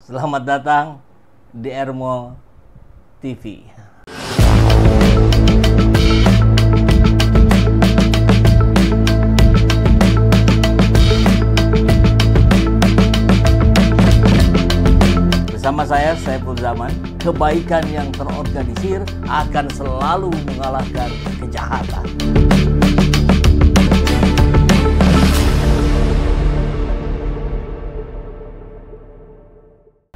Selamat datang di Ermo TV. Bersama saya, Saiful Zaman, kebaikan yang terorganisir akan selalu mengalahkan kejahatan.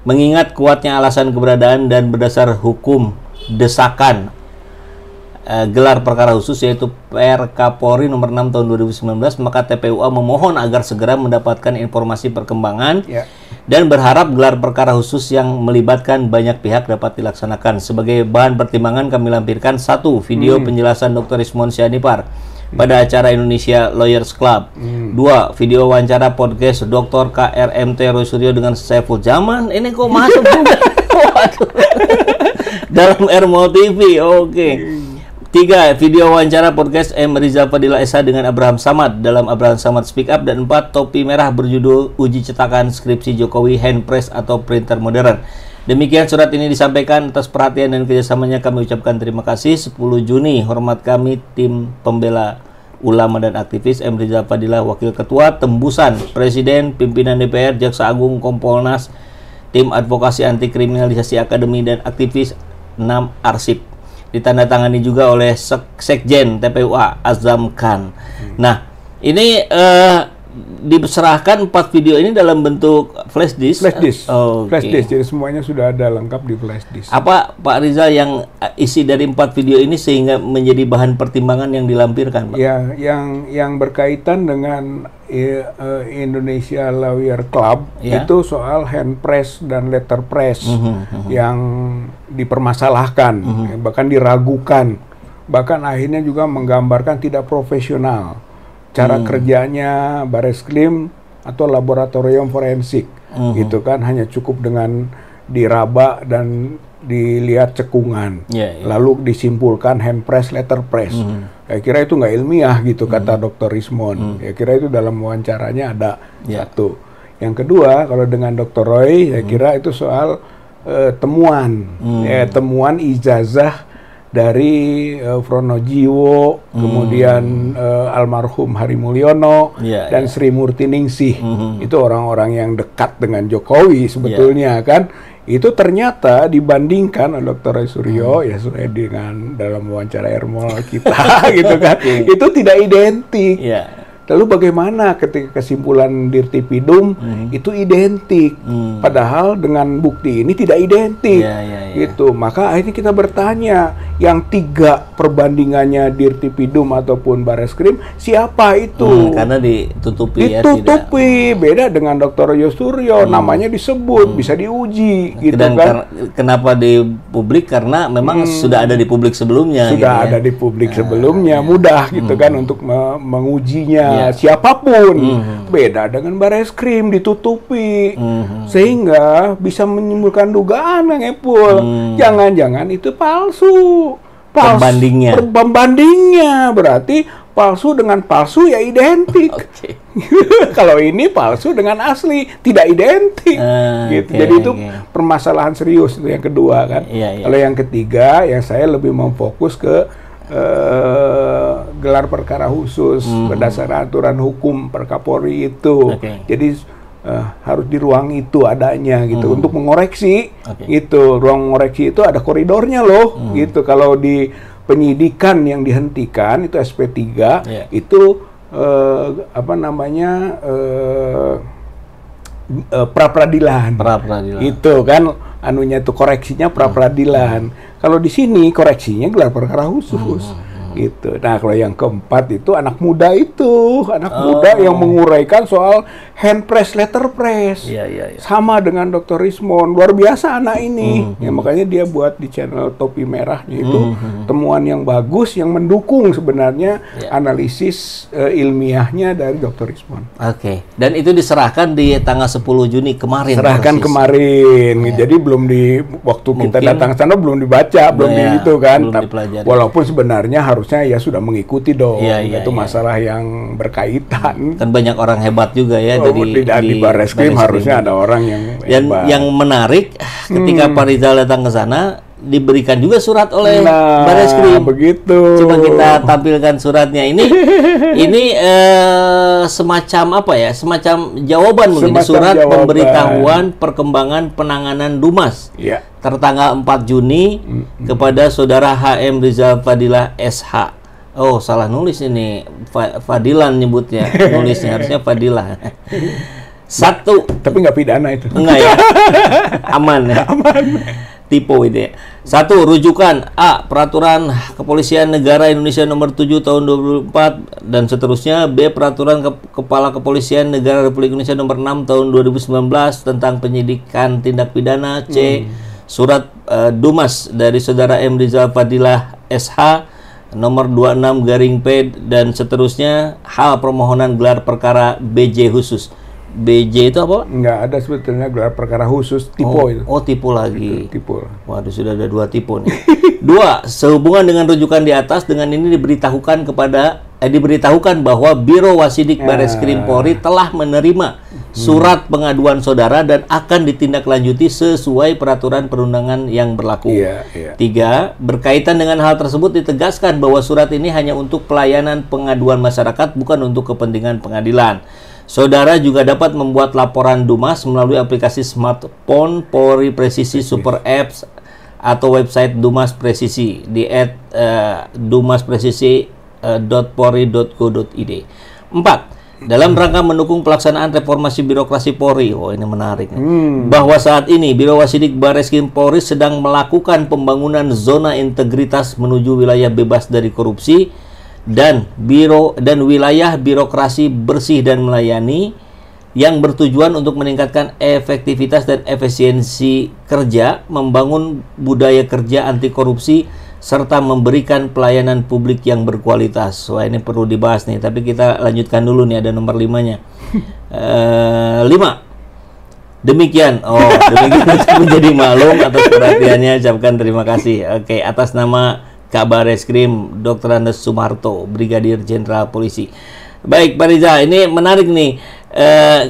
Mengingat kuatnya alasan keberadaan dan berdasar hukum desakan gelar perkara khusus yaitu Perkapolri nomor 6 tahun 2019, maka TPUA memohon agar segera mendapatkan informasi perkembangan dan berharap gelar perkara khusus yang melibatkan banyak pihak dapat dilaksanakan. Sebagai bahan pertimbangan kami lampirkan 1. Video penjelasan Dr. Rismon Sianipar pada acara Indonesia Lawyers Club. 2. Video wawancara podcast Dr. KRMT Roy Suryo dengan Saiful Zaman. Ini kok masuk juga? Waduh. Dalam Ermo TV. Oke. 3. Video wawancara podcast M. Rizal Fadila SH dengan Abraham Samad dalam Abraham Samad Speak Up. Dan 4. Topi merah berjudul Uji Cetakan Skripsi Jokowi Hand Press atau Printer Modern. Demikian surat ini disampaikan. Atas perhatian dan kerjasamanya kami ucapkan terima kasih. 10 Juni, hormat kami tim pembela ulama dan aktivis M. Rizal Fadila, Wakil Ketua, tembusan Presiden, Pimpinan DPR, Jaksa Agung, Kompolnas, tim advokasi anti kriminalisasi akademi dan aktivis 6 arsip. Ditandatangani juga oleh Sekjen TPUA Azam Khan. Nah, ini diserahkan 4 video ini dalam bentuk flash disk. Flash disk. Flash disk. Jadi semuanya sudah ada lengkap di flash disk. Apa Pak Rizal yang isi dari 4 video ini sehingga menjadi bahan pertimbangan yang dilampirkan, Pak? Ya, yang berkaitan dengan Indonesia Lawyer Club itu soal hand press dan letter press yang dipermasalahkan, bahkan diragukan, bahkan akhirnya juga menggambarkan tidak profesional cara kerjanya Bareskrim atau laboratorium forensik, gitu kan, hanya cukup dengan diraba dan dilihat cekungan, lalu disimpulkan hand press, letter press. Saya kira itu nggak ilmiah gitu, kata Dr. Rismon. Saya kira itu dalam wawancaranya ada satu. Yang kedua, kalau dengan Dr. Roy, saya kira itu soal temuan, temuan ijazah dari Fronojiwo, kemudian almarhum Hari Mulyono, dan Sri Murti Ningsih. Itu orang-orang yang dekat dengan Jokowi sebetulnya kan. Itu ternyata dibandingkan oleh Dr. Roy Suryo, ya sesuai dengan dalam wawancara Ermo kita gitu kan, itu tidak identik. Lalu bagaimana ketika kesimpulan Dirtipidum itu identik, padahal dengan bukti ini tidak identik, gitu. Maka akhirnya kita bertanya, yang 3 perbandingannya Dirtipidum ataupun Bareskrim, siapa itu? Karena ditutupi, ditutupi, beda dengan Dr. Roy Suryo, namanya disebut, bisa diuji, gitu kan. Kenapa di publik? Karena memang sudah ada di publik sebelumnya. Sudah ada di publik sebelumnya, mudah gitu kan untuk mengujinya. Siapapun, beda dengan Bareskrim, ditutupi, sehingga bisa menimbulkan dugaan, Kang Epul, jangan-jangan itu palsu. Pembandingnya berarti palsu dengan palsu ya identik. Kalau ini palsu dengan asli tidak identik, gitu. Jadi itu permasalahan serius, itu yang kedua kan. Kalau yang ketiga, yang saya lebih memfokus ke gelar perkara khusus berdasarkan aturan hukum Perkapolri itu. Jadi harus di ruang itu adanya gitu untuk mengoreksi gitu. Ruang mengoreksi itu ada koridornya loh gitu. Kalau di penyidikan yang dihentikan itu SP3 itu apa namanya pra-peradilan. Itu kan anunya itu koreksinya pra-peradilan. Kalau di sini koreksinya gelar perkara khusus. Gitu. Nah, kalau yang keempat itu anak muda yang menguraikan soal hand press, letter press. Sama dengan Dr. Rismon, luar biasa anak ini. Ya, makanya dia buat di channel Topi Merahnya itu temuan yang bagus yang mendukung sebenarnya analisis ilmiahnya dari Dr. Rismon. Dan itu diserahkan di tanggal 10 Juni kemarin. Jadi belum waktu kita datang ke sana belum dibaca, belum gitu kan. Walaupun sebenarnya harus harusnya ya sudah mengikuti dong. Itu masalah yang berkaitan. Kan banyak orang hebat juga ya di Barreskrim harusnya ada orang yang hebat. Yang menarik ketika Pak Rizal datang ke sana diberikan juga surat oleh Barreskrim. Begitu. Coba kita tampilkan suratnya. Ini semacam apa ya? Semacam jawaban mungkin, surat pemberitahuan perkembangan penanganan Dumas. Ya. Tertanggal 4 Juni kepada Saudara HM Rizal Fadilah SH. Oh, salah nulis ini. Fadilan nyebutnya. Nulisnya harusnya Fadilah. Satu. Tapi nggak pidana itu. Enggak ya. Aman ya. Aman. Tipe ini. 1. Rujukan A. Peraturan Kepolisian Negara Indonesia Nomor 7 Tahun 2004 dan seterusnya. B. Peraturan Kepala Kepolisian Negara Republik Indonesia Nomor 6 Tahun 2019 tentang penyidikan tindak pidana. C. Surat Dumas dari Saudara M. Rizal Fadilah SH Nomor 26 P dan seterusnya. Hal permohonan gelar perkara BJ khusus. BJ itu apa? Nggak ada sebetulnya gelar perkara khusus, tipe itu. Oh, tipe lagi. Tipe. Waduh, sudah ada 2 tipe nih. 2. Sehubungan dengan rujukan di atas, dengan ini diberitahukan bahwa Biro Wasidik Barreskrim Polri telah menerima surat pengaduan saudara dan akan ditindaklanjuti sesuai peraturan perundangan yang berlaku. 3. Berkaitan dengan hal tersebut ditegaskan bahwa surat ini hanya untuk pelayanan pengaduan masyarakat, bukan untuk kepentingan pengadilan. Saudara juga dapat membuat laporan Dumas melalui aplikasi smartphone Polri Presisi Super Apps atau website Dumas Presisi di dumaspresisi.polri.go.id. 4. Dalam rangka mendukung pelaksanaan reformasi birokrasi Polri, ini menarik nih, bahwa saat ini Biro Wasidik Barreskrim Polri sedang melakukan pembangunan zona integritas menuju wilayah bebas dari korupsi dan wilayah birokrasi bersih dan melayani yang bertujuan untuk meningkatkan efektivitas dan efisiensi kerja, membangun budaya kerja anti korupsi, serta memberikan pelayanan publik yang berkualitas. Wah, ini perlu dibahas nih, tapi kita lanjutkan dulu nih, ada nomor 5-nya. 5. Demikian untuk menjadi maklum atas perhatiannya, ucapkan terima kasih. Oke, atas nama Kabar Reskrim Dr. Andes Sumarto, Brigadir Jenderal Polisi. Baik, Pak Rizal, ini menarik nih.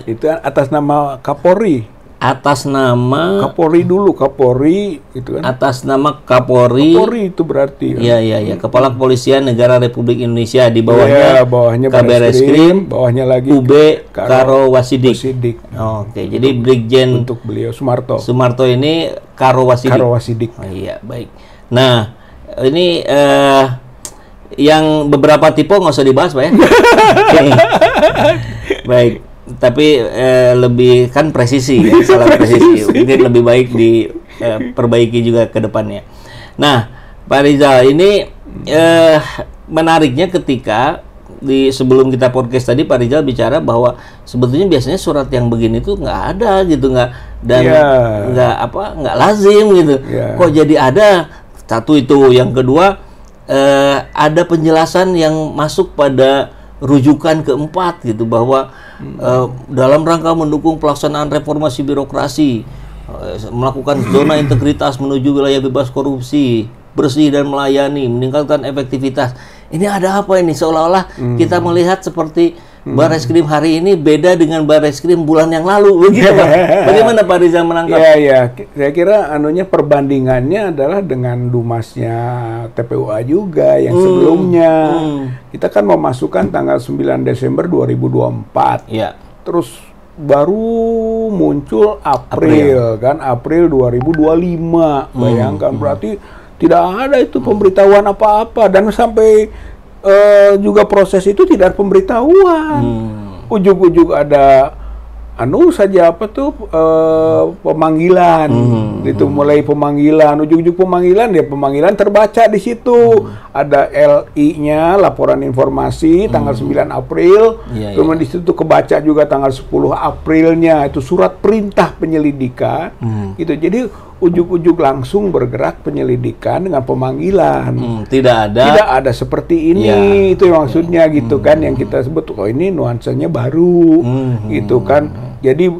Itu atas nama Kapolri. Atas nama Kapolri dulu, Kapolri itu kan. Atas nama Kapolri. Kapolri itu berarti. Iya. Kepala Kepolisian Negara Republik Indonesia, di bawahnya bawahnya Kabar Reskrim, bawahnya lagi UB Karo Wasidik. Oke, jadi Brigjen untuk beliau Sumarto. Sumarto ini Karo Wasidik. Oh iya, baik. Nah, ini yang beberapa tipe nggak usah dibahas, Pak ya. Baik, tapi lebih kan presisi ya, salah presisi. Mungkin lebih baik diperbaiki juga ke depannya. Nah, Pak Rizal, ini menariknya ketika sebelum kita podcast tadi Pak Rizal bicara bahwa sebetulnya biasanya surat yang begini tuh nggak ada gitu, nggak lazim gitu. Kok jadi ada? Satu itu, yang kedua ada penjelasan yang masuk pada rujukan keempat gitu, bahwa dalam rangka mendukung pelaksanaan reformasi birokrasi, melakukan zona integritas menuju wilayah bebas korupsi, bersih dan melayani, meningkatkan efektivitas. Ini ada apa ini? Seolah-olah kita melihat seperti Barreskrim hari ini beda dengan Barreskrim bulan yang lalu, begitu Pak. Bagaimana Pak Rizal menangkap? Iya. Saya kira perbandingannya adalah dengan Dumasnya TPUA juga yang sebelumnya. Kita kan memasukkan tanggal 9 Desember 2024. Iya. Terus baru muncul April 2025. Bayangkan berarti tidak ada itu pemberitahuan apa-apa, dan sampai juga proses itu tidak pemberitahuan. Ujug-ujug ada pemanggilan. Itu mulai pemanggilan, ujug-ujug pemanggilan terbaca di situ. Ada LI-nya, laporan informasi tanggal 9 April. Kemudian di situ kebaca juga tanggal 10 Aprilnya itu surat perintah penyelidikan. Gitu. Jadi ujug-ujug langsung bergerak penyelidikan dengan pemanggilan. Tidak ada seperti ini. Itu yang maksudnya gitu kan, yang kita sebut ini nuansanya baru gitu kan. Jadi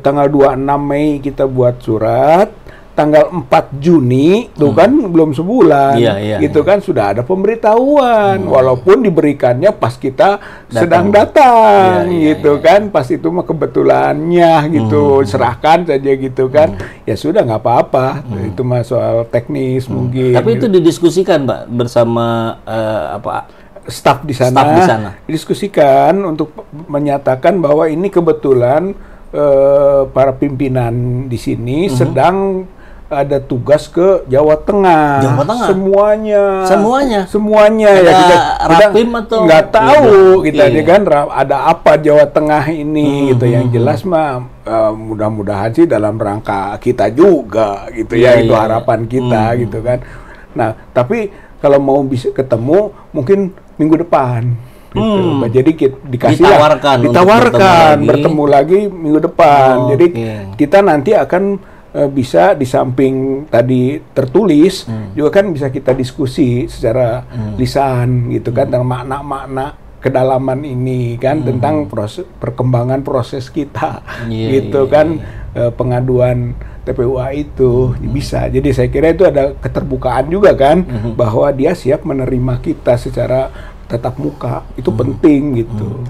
tanggal 26 Mei kita buat surat, tanggal 4 Juni tuh kan belum sebulan, gitu kan sudah ada pemberitahuan, walaupun diberikannya pas kita sedang datang, gitu kan, pas itu mah kebetulannya gitu, serahkan saja gitu kan, ya sudah nggak apa-apa, itu mah soal teknis mungkin. Tapi itu didiskusikan, Pak, bersama staf di sana, diskusikan untuk menyatakan bahwa ini kebetulan para pimpinan di sini sedang ada tugas ke Jawa Tengah. Semuanya ada ya kita rapim atau nggak tahu kita kan ada apa Jawa Tengah ini gitu. Yang jelas mah mudah-mudahan sih dalam rangka kita juga gitu itu harapan kita gitu kan. Nah, tapi kalau mau bisa ketemu mungkin minggu depan. Gitu. Jadi ditawarkan bertemu lagi minggu depan. Jadi kita nanti akan bisa di samping tadi tertulis juga kan bisa kita diskusi secara lisan gitu kan tentang makna-makna kedalaman ini kan tentang perkembangan proses kita gitu kan pengaduan TPUA itu bisa. Jadi saya kira itu ada keterbukaan juga kan bahwa dia siap menerima kita secara tatap muka, itu penting gitu.